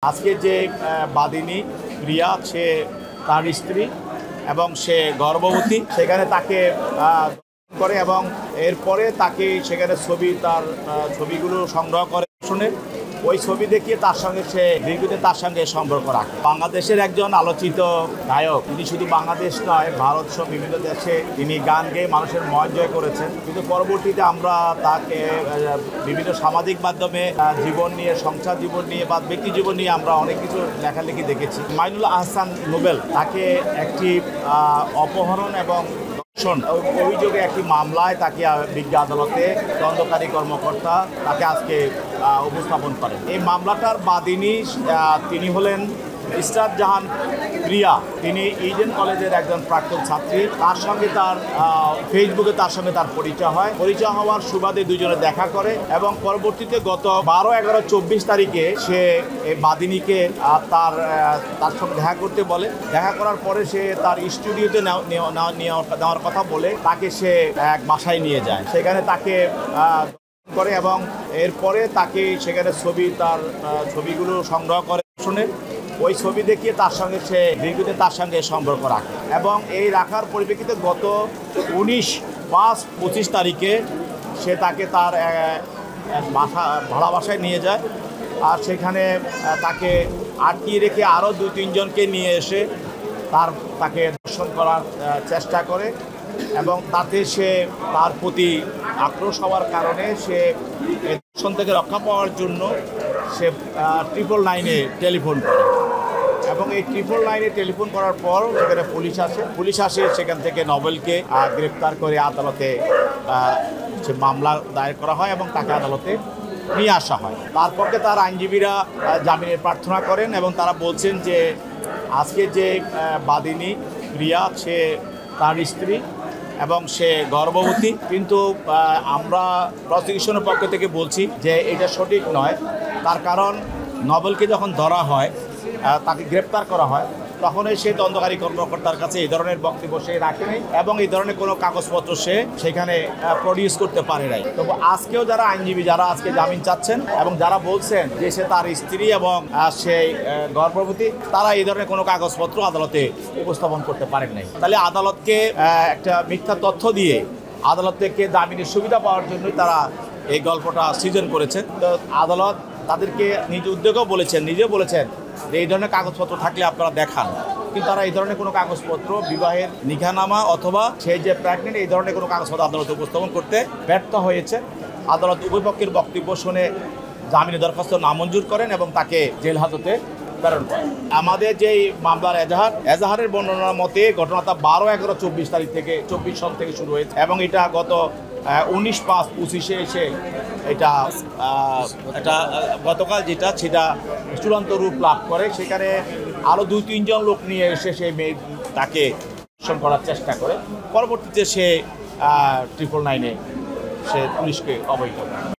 আজকে যে বাদিনী প্রিয়া সে তার স্ত্রী এবং সে গর্ভবতী সেখানে তাকে করে এবং এরপরে তাকে সেখানে তার ছবিগুলো সংগ্রহ করে শুনে ওই ছবি দেখিয়ে তার সঙ্গে সে দীর্ঘদিন তার সঙ্গে সম্পর্ক রাখে। বাংলাদেশের একজন আলোচিত গায়ক, তিনি শুধু বাংলাদেশ নয় ভারত সহ বিভিন্ন দেশে তিনি গান গেয়ে মানুষের মন জয় করেছেন। কিন্তু পরবর্তীতে আমরা তাকে বিভিন্ন সামাজিক মাধ্যমে জীবন নিয়ে, সংসার জীবন নিয়ে বা ব্যক্তি জীবন নিয়ে আমরা অনেক কিছু লেখালেখি দেখেছি। মাইনুল আহসান নোবেল তাকে একটি অপহরণ এবং অভিযোগে একটি মামলায় তাকে বিজ্ঞ আদালতে তদন্তকারী কর্মকর্তা তাকে আজকে উপস্থাপন করেন। এই মামলাটার বাদীনি তিনি হলেন ইসরাত জাহান প্রিয়া। তিনি ইডেন কলেজের একজন প্রাক্তন ছাত্রী। তার সঙ্গে তার ফেসবুকে তার পরিচয় হওয়ার সুবাদে দুজনে দেখা করে এবং পরবর্তীতে গত 12-11-24 তারিখে সে এই বাদিনীকে তার সঙ্গে দেখা করতে বলে। দেখা করার পরে সে তার স্টুডিওতে নেওয়ার কথা বলে তাকে সে এক বাসায় নিয়ে যায়। সেখানে তাকে করে এবং এরপরে তাকে সেখানে তার ছবিগুলো সংগ্রহ করে শুনে ওই ছবি দেখিয়ে তার সঙ্গে সে দীর্ঘদিন তার সঙ্গে সম্পর্ক রাখে এবং এই রাখার পরিপ্রেক্ষিতে গত 19/5-25 তারিখে সে তাকে তার ভাড়া বাসায় নিয়ে যায়। আর সেখানে তাকে আটকিয়ে রেখে আরও 2-3 জনকে নিয়ে এসে তাকে দর্শন করার চেষ্টা করে এবং তাতে সে তার প্রতি আক্রোশ হওয়ার কারণে সে দর্শন থেকে রক্ষা পাওয়ার জন্য সে 999-এ টেলিফোন করে এবং এই 999-এ টেলিফোন করার পর সেখানে পুলিশ আসে সেখান থেকে নোবেলকে গ্রেপ্তার করে আদালতে সে মামলা দায়ের করা হয় এবং তাকে আদালতে নিয়ে আসা হয়। তারপরে তার আইনজীবীরা জামিনের প্রার্থনা করেন এবং তারা বলছেন যে আজকে যে বাদিনী প্রিয়া সে তার স্ত্রী এবং সে গর্ভবতী, কিন্তু আমরা প্রসিকিউশনের পক্ষ থেকে বলছি যে এটা সঠিক নয়। তার কারণ নোবেলকে যখন ধরা হয়, তাকে গ্রেপ্তার করা হয়, তখনই সে তদন্তকারী কর্মকর্তার কাছে এই ধরনের বক্তব্য সে রাখেনি এবং এই ধরনের কোনো কাগজপত্র সে সেখানে প্রডিউস করতে পারে নাই। তবু আজকেও যারা আইনজীবী যারা আজকে জামিন চাচ্ছেন এবং যারা বলছেন যে সে তার স্ত্রী এবং সেই গর্ভবতী, তারা এই ধরনের কোনো কাগজপত্র আদালতে উপস্থাপন করতে পারেন নাই। তাহলে আদালতকে একটা মিথ্যা তথ্য দিয়ে আদালত থেকে জামিনের সুবিধা পাওয়ার জন্যই তারা এই গল্পটা সৃজন করেছেন। তো আদালত তাদেরকে নিজ উদ্যোগেও নিজে বলেছেন যে এই ধরনের কাগজপত্র থাকলে আপনারা দেখান, কিন্তু তারা এই ধরনের কোনো কাগজপত্র, বিবাহের নিকাহনামা অথবা সেই যে প্রেগনেন্ট, এই ধরনের কোনো কাগজপত্র আদালতে উপস্থাপন করতে ব্যর্থ হয়েছে। আদালত উভয় পক্ষের বক্তব্য শুনে জামিনের দরখাস্ত নামঞ্জুর করেন এবং তাকে জেল হাজতে প্রেরণ করেন। আমাদের যেই মামলার এজাহারের বর্ণনার মতে ঘটনাটা 12-11-24 তারিখ থেকে 24 সাল থেকে শুরু হয়েছে এবং এটা গত 19/5-25-এ এসে এটা গতকাল সেটা চূড়ান্ত রূপ লাভ করে। সেখানে আরও 2-3 জন লোক নিয়ে এসে সেই তাকে দর্শন করার চেষ্টা করে। পরবর্তীতে সে 999-এ সে পুলিশকে অবহিত করে।